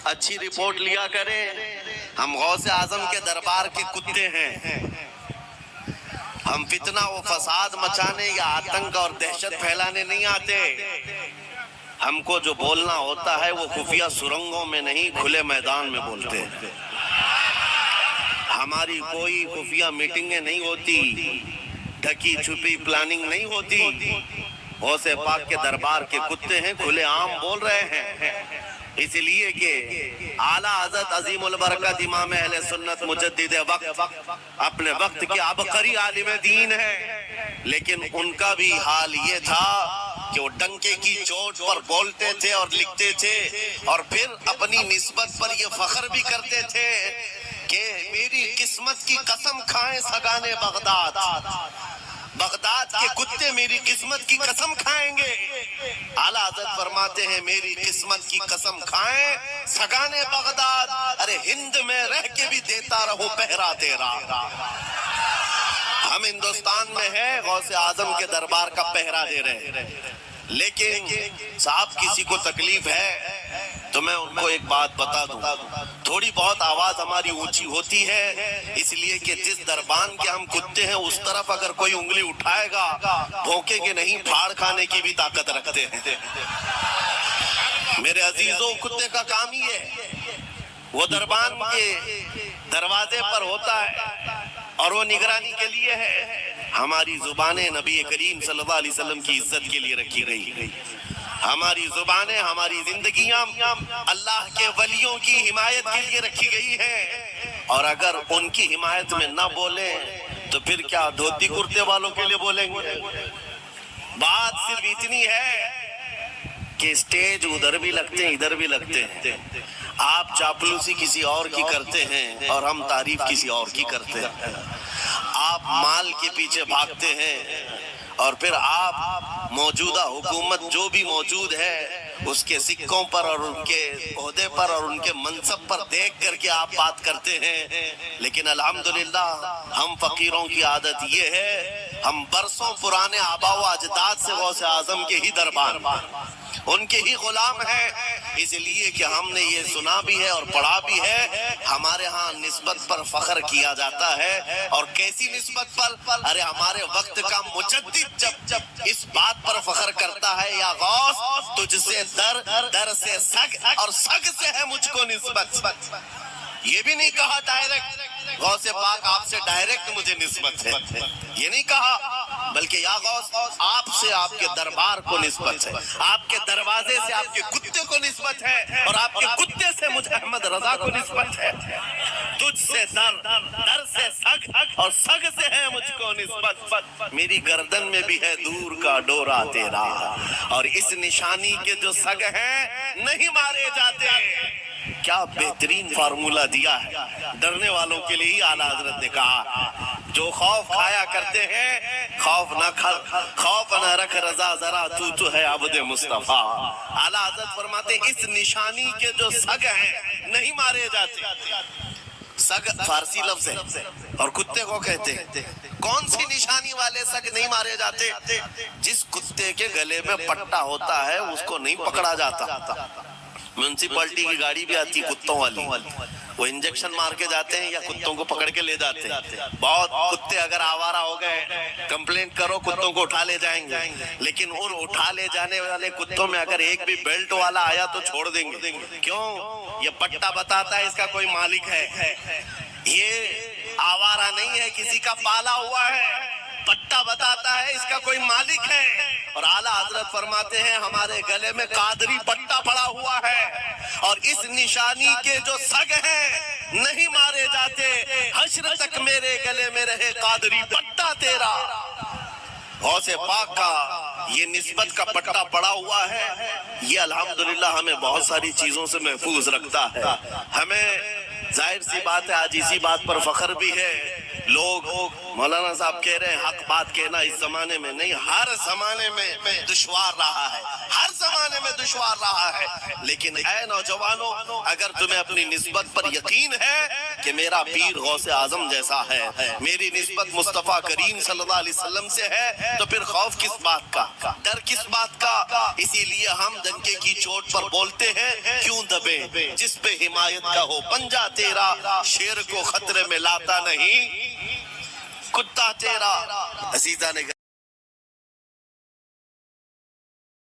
اچھی رپورٹ لیا کریں۔ ہم غوث اعظم کے دربار کے کتے ہیں، ہم فتنہ و فساد مچانے یا آتنک اور دہشت پھیلانے نہیں آتے۔ ہم کو جو بولنا ہوتا ہے وہ خفیہ سرنگوں میں نہیں، کھلے میدان میں بولتے ہیں۔ ہماری کوئی خفیہ میٹنگیں نہیں ہوتی، ڈھکی چھپی پلاننگ نہیں ہوتی۔ غوث پاک کے دربار کے کتے ہیں، کھلے عام بول رہے ہیں، اس لیے کہ اعلیٰ حضرت عظیم البرکت امام اہل سنت مجدد وقت اپنے وقت کے عبقری عالم دین ہے، لیکن ان کا بھی حال یہ تھا کہ وہ ڈنکے کی چوٹ پر بولتے تھے اور لکھتے تھے، اور پھر اپنی نسبت پر یہ فخر بھی کرتے تھے کہ میری قسمت کی قسم کھائیں سگانے بغداد، بغداد کے کتے میری قسمت کی قسم کھائیں گے۔ اعلیٰ حضرت فرماتے ہیں میری قسمت کی قسم کھائیں سگانے بغداد، ارے ہند میں رہ کے بھی دیتا رہو پہرا تیرا۔ ہم ہندوستان میں ہیں، غوث اعظم کے دربار کا پہرا دے رہے ہیں، لیکن صاحب کسی کو تکلیف ہے تو میں ان کو ایک بات بتا دوں، تھوڑی بہت آواز ہماری اونچی ہوتی ہے اس لیے کہ جس دربان کے ہم کتے ہیں اس طرف اگر کوئی انگلی اٹھائے گا بھونکے کے نہیں، پھاڑ کھانے کی بھی طاقت رکھتے ہیں۔ میرے عزیزوں، کتے کا کام ہی ہے، وہ دربان کے دروازے پر ہوتا ہے اور وہ نگرانی کے لیے ہے۔ ہماری زبانیں نبی کریم صلی اللہ علیہ وسلم کی عزت کے لیے رکھی گئی، ہماری زبانیں، ہماری زندگیاں اللہ کے ولیوں کی حمایت کے لیے رکھی گئی ہیں، اور اگر ان کی حمایت میں نہ بولیں تو پھر کیا دھوتی کرتے والوں کے لیے بولیں گے؟ بات صرف اتنی ہے کہ اسٹیج ادھر بھی لگتے ہیں ادھر بھی لگتے ہیں، آپ چاپلوسی کسی اور کی کرتے ہیں اور ہم تعریف کسی اور کی کرتے ہیں، آپ مال کے پیچھے بھاگتے ہیں اور پھر آپ موجودہ حکومت جو بھی موجود ہے اس کے سکوں پر اور ان کے عہدے پر اور ان کے منصب پر دیکھ کر کے آپ بات کرتے ہیں۔ لیکن الحمدللہ ہم فقیروں کی عادت یہ ہے، ہم برسوں پرانے آبا و اجداد سے غوث اعظم کے ہی دربار، ان کے ہی غلام ہیں، اس لیے کہ ہم نے یہ سنا بھی ہے اور پڑھا بھی ہے، ہمارے ہاں نسبت پر فخر کیا جاتا ہے۔ اور کیسی نسبت پر؟ ارے ہمارے وقت کا مجدد جب اس بات پر فخر کرتا ہے، یا غوث تجھ سے در سے سگ اور سگ سے ہے مجھ کو نسبت، یہ بھی نہیں کہا ڈائریکٹ غوث پاک آپ سے ڈائریکٹ مجھے نسبت ہے، یہ نہیں کہا، بلکہ یا غوث آپ سے آپ کے دربار کو نسبت ہے، آپ کے دروازے سے آپ کے کتے کو نسبت ہے، اور آپ کے کتے سے مجھ احمد رضا کو نسبت ہے۔ تجھ سے در سے سگ اور سگ سے ہے مجھ کو نسبت، میری گردن میں بھی ہے دور کا ڈورا تیرا، اور اس نشانی کے جو سگ ہیں نہیں مارے جاتے۔ کیا بہترین فارمولہ دیا ہے، ڈرنے والوں کے لیے ہی اعلیٰ حضرت نے کہا، جو خوف کھایا کرتے ہیں خوف نہ رکھ رضا ذرا تو ہے عبد مصطفیٰ۔ اعلیٰ حضرت فرماتے اس نشانی کے جو سگ ہیں نہیں مارے جاتے۔ سگ فارسی لفظ ہے اور کتے کو کہتے ہیں۔ کون سی نشانی والے سگ نہیں مارے جاتے؟ جس کتے کے گلے میں پٹا ہوتا ہے اس کو نہیں پکڑا جاتا۔ میونسپلٹی کی گاڑی بھی آتی کتوں والی، وہ انجیکشن مار کے جاتے ہیں یا کتوں کو پکڑ کے لے جاتے ہیں۔ بہت کتے اگر آوارہ ہو گئے کمپلینٹ کرو، کتوں کو اٹھا لے جائیں گے، لیکن ان اٹھا لے جانے والے کتوں میں اگر ایک بھی بیلٹ والا آیا تو چھوڑ دیں گے۔ کیوں؟ یہ پٹا بتاتا ہے اس کا کوئی مالک ہے، یہ آوارہ نہیں ہے، کسی کا پالا ہوا ہے، پٹا بتاتا ہے اس کا کوئی مالک ہے۔ اور اعلیٰ حضرت فرماتے ہیں ہمارے گلے میں قادری پٹا پڑا ہوا ہے، اور اس نشانی کے جو سگ ہیں نہیں مارے جاتے، حشر تک میرے گلے میں رہے قادری پٹا تیرا۔ غوث پاک کا یہ نسبت کا پٹا پڑا ہوا ہے، یہ الحمدللہ ہمیں بہت ساری چیزوں سے محفوظ رکھتا ہے۔ ہمیں ظاہر سی بات ہے آج اسی بات پر فخر بھی ہے، لوگ مولانا صاحب کہہ رہے ہیں حق بات کہنا اس زمانے میں نہیں، ہر زمانے میں دشوار رہا ہے، ہر زمانے میں دشوار رہا ہے، لیکن اے نوجوانوں اگر تمہیں اپنی نسبت پر یقین ہے کہ میرا پیر غوث اعظم جیسا ہے، میری نسبت مصطفیٰ کریم صلی اللہ علیہ وسلم سے ہے، تو پھر خوف کس بات کا، ڈر کس بات کا؟ اسی لیے ہم ڈنکے کی چوٹ پر بولتے ہیں، کیوں دبیں جس پہ حمایت کا ہو پنجہ تیرا، شیر کو خطرے میں لاتا نہیں کتا تیرا۔ عزیزان